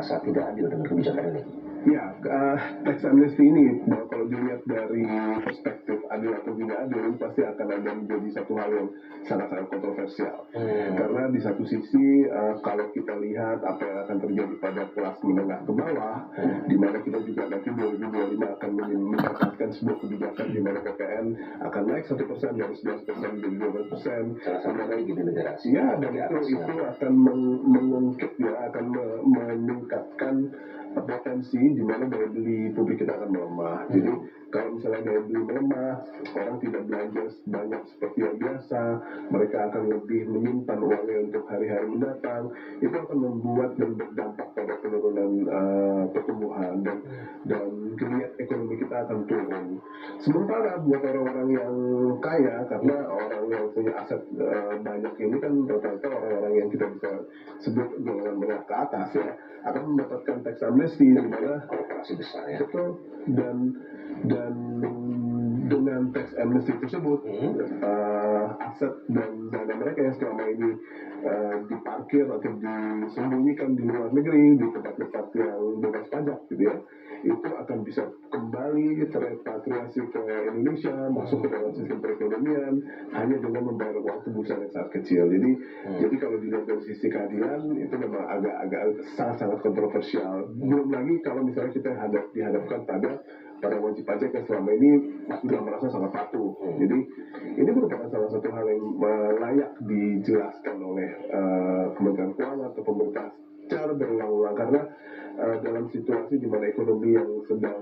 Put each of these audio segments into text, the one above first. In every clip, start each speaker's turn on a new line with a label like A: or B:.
A: merasa tidak adil dengan kebijakan ini?
B: Ya, tax amnesty ini kalau dilihat dari perspektif adil atau tidak adil, ini pasti akan ada menjadi satu hal yang sangat-sangat kontroversial. Karena di satu sisi, kalau kita lihat apa yang akan terjadi pada kelas menengah ke bawah, di mana kita juga nanti 2025 akan mendapatkan sebuah kebijakan di mana PPN akan naik 1% dari 11% menjadi 12%.
A: Sama lagi di negara.
B: Ya, dan itu akan mengungkit ya, akan meningkatkan potensi di mana daya beli publik kita akan melemah. Jadi kalau misalnya daya beli melemah, orang tidak belanja banyak seperti yang biasa, mereka akan lebih menyimpan uangnya untuk hari-hari mendatang. Itu akan membuat dan berdampak pada penurunan pertumbuhan dan geliat ekonomi kita akan turun. Sementara buat orang-orang yang kaya, karena orang yang punya aset banyak ini kan rata-rata orang-orang yang kita bisa sebut golongan menengah ke atas ya, akan mendapatkan tax amnesty di mana
A: korporasi besar ya.
B: Betul. Dan dengan tax amnesty tersebut aset dan dana mereka yang selama ini diparkir atau disembunyikan di luar negeri di tempat-tempat yang bebas pajak gitu ya, itu akan bisa kembali terrepatriasi ke Indonesia, masuk ke dalam sistem perekonomian hanya dengan membayar uang tebusan yang sangat kecil. Jadi kalau dilihat dari sisi keadilan itu memang agak sangat kontroversial. Belum lagi kalau misalnya kita dihadapkan pada para wajib pajak yang selama ini sudah merasa sangat patuh. Jadi ini merupakan salah satu hal yang layak dijelaskan oleh Kementerian Keuangan atau pemerintah secara berulang-ulang, karena dalam situasi di mana ekonomi yang sedang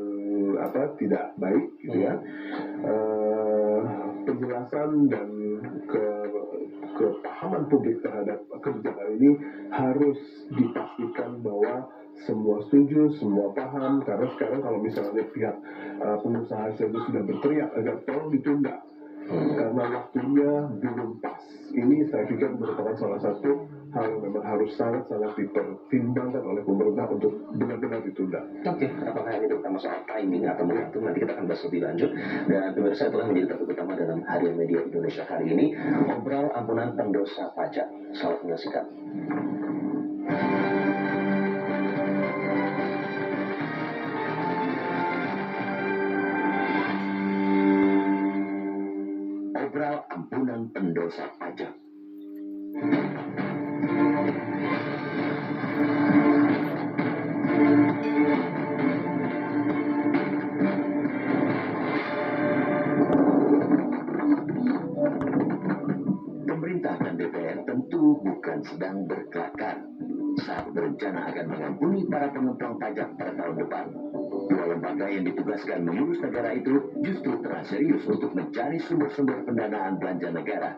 B: tidak baik gitu ya, penjelasan dan kepahaman publik terhadap kebijakan ini harus dipastikan bahwa semua setuju, semua paham. Karena sekarang kalau misalnya pihak pengusaha saja sudah berteriak agar tolong ditunda karena waktunya belum pas, ini saya pikir merupakan salah satu hal yang memang harus sangat-sangat dipertimbangkan oleh pemerintah untuk benar-benar ditunda.
A: Oke, apakah ini terutama soal timing atau momentum, nanti kita akan bahas lebih lanjut. Dan pemirsa, telah menjadi topik utama dalam Harian Media Indonesia hari ini, obral ampunan pendosa pajak. Selamat menyaksikan. Obral ampunan pendosa pajak. Pemerintah dan DPR tentu bukan sedang berkelakar saat berencana akan mengampuni para pengemplang pajak pada tahun depan. Dua lembaga yang ditugaskan mengurus negara itu justru tengah serius untuk mencari sumber-sumber pendanaan belanja negara.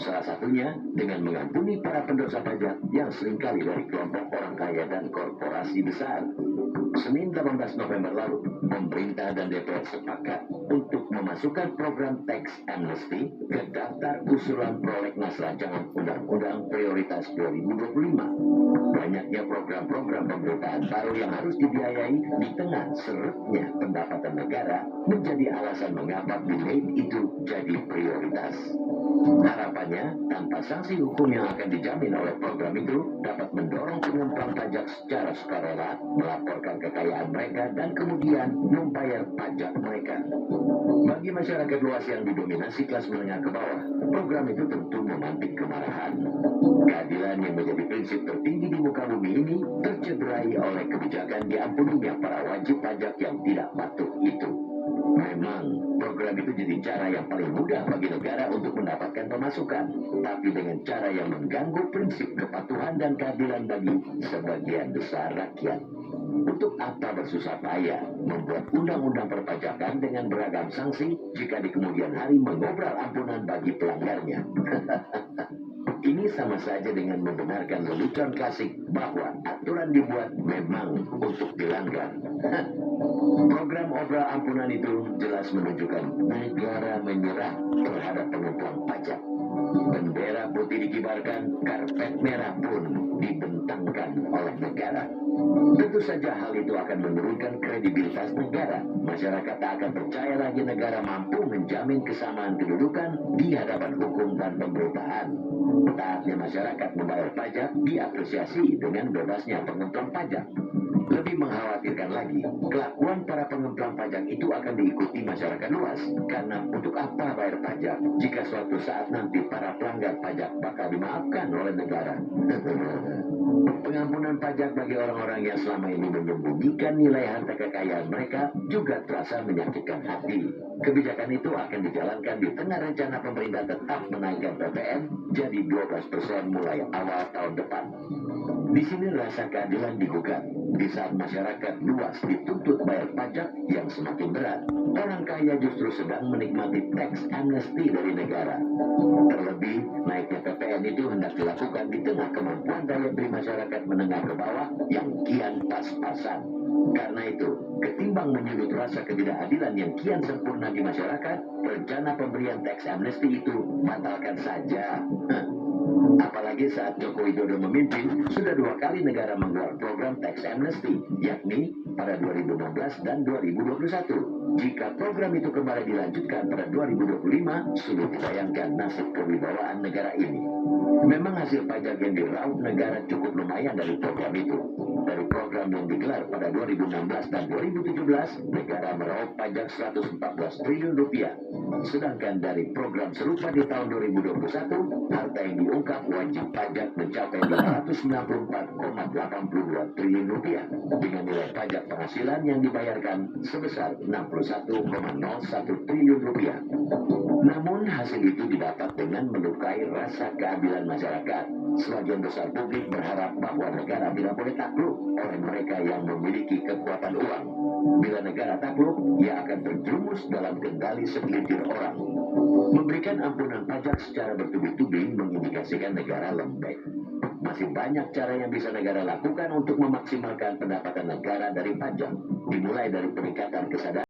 A: Salah satunya dengan mengampuni para pendosa pajak yang seringkali dari kelompok orang kaya dan korporasi besar. Senin 18 November lalu, pemerintah dan DPR sepakat untuk memasukkan program tax amnesty ke daftar usulan prolegnas rancangan Undang-Undang Prioritas 2025. Banyaknya program-program pemerintahan baru yang harus dibiayai di tengah seretnya pendapatan negara menjadi alasan mengapa delayed itu jadi prioritas. Harapannya, tanpa sanksi hukum yang akan dijamin oleh program itu, dapat mendorong pengemplang pajak secara sukarela melaporkan kekayaan mereka dan kemudian membayar pajak mereka. Bagi masyarakat luas yang didominasi kelas menengah ke bawah, program itu tentu memantik kemarahan. Keadilan yang menjadi prinsip tertinggi di muka bumi ini tercederai oleh kebijakan diampuninya para wajib pajak yang tidak patuh itu. Memang, program itu jadi cara yang paling mudah bagi negara untuk mendapatkan pemasukan, tapi dengan cara yang mengganggu prinsip kepatuhan dan keadilan bagi sebagian besar rakyat. Untuk apa bersusah payah membuat undang-undang perpajakan dengan beragam sanksi jika di kemudian hari mengobral ampunan bagi pelanggarnya? Ini sama saja dengan membenarkan lelucon klasik bahwa aturan dibuat memang untuk dilanggar. Program obral ampunan itu jelas menunjukkan negara menyerah terhadap pengemplang pajak. Bendera putih dikibarkan, karpet merah pun dibentangkan oleh negara. Tentu saja hal itu akan menurunkan kredibilitas negara. Masyarakat tak akan percaya lagi negara mampu menjamin kesamaan kedudukan di hadapan hukum dan pemerintahan. Taatnya masyarakat membayar pajak diapresiasi dengan bebasnya pengemplang pajak. Lebih mengkhawatirkan lagi, kelakuan para pengemplang pajak itu akan diikuti masyarakat luas. Karena untuk apa bayar pajak jika suatu saat nanti para pelanggar pajak bakal dimaafkan oleh negara? Pengampunan pajak bagi orang-orang yang selama ini menyembunyikan nilai harta kekayaan mereka juga terasa menyakitkan hati. Kebijakan itu akan dijalankan di tengah rencana pemerintah tetap menaikkan PPN jadi 12% mulai awal tahun depan. Di sini rasa keadilan digugat. Di saat masyarakat luas dituntut bayar pajak yang semakin berat, orang kaya justru sedang menikmati tax amnesty dari negara. Terlebih, naiknya PPN itu hendak dilakukan di tengah kemampuan daya beli masyarakat menengah ke bawah yang kian pas-pasan. Karena itu, ketimbang menyudut rasa ketidakadilan yang kian sempurna di masyarakat, rencana pemberian tax amnesty itu batalkan saja. Apalagi saat Joko Widodo memimpin, sudah 2 kali negara menggelar program tax amnesty, yakni pada 2016 dan 2021. Jika program itu kembali dilanjutkan pada 2025, sulit dibayangkan nasib kewibawaan negara ini. Memang hasil pajak yang diraup negara cukup lumayan dari program itu. Dari program yang digelar pada 2016 dan 2017, negara meraup pajak 114 triliun rupiah. Sedangkan dari program serupa di tahun 2021, harta yang diungkap wajib pajak mencapai 594,82 triliun rupiah dengan nilai pajak penghasilan yang dibayarkan sebesar 61,01 triliun rupiah. Namun hasil itu didapat dengan melukai rasa keadilan masyarakat. Sebagian besar publik berharap bahwa negara tidak boleh takluk oleh mereka yang memiliki kekuatan uang. Bila negara takluk, ia akan terjerumus dalam kendali segelintir orang. Memberikan ampunan pajak secara bertubi-tubi mengindikasikan negara lembek. Masih banyak cara yang bisa negara lakukan untuk memaksimalkan pendapatan negara dari pajak, dimulai dari peningkatan kesadaran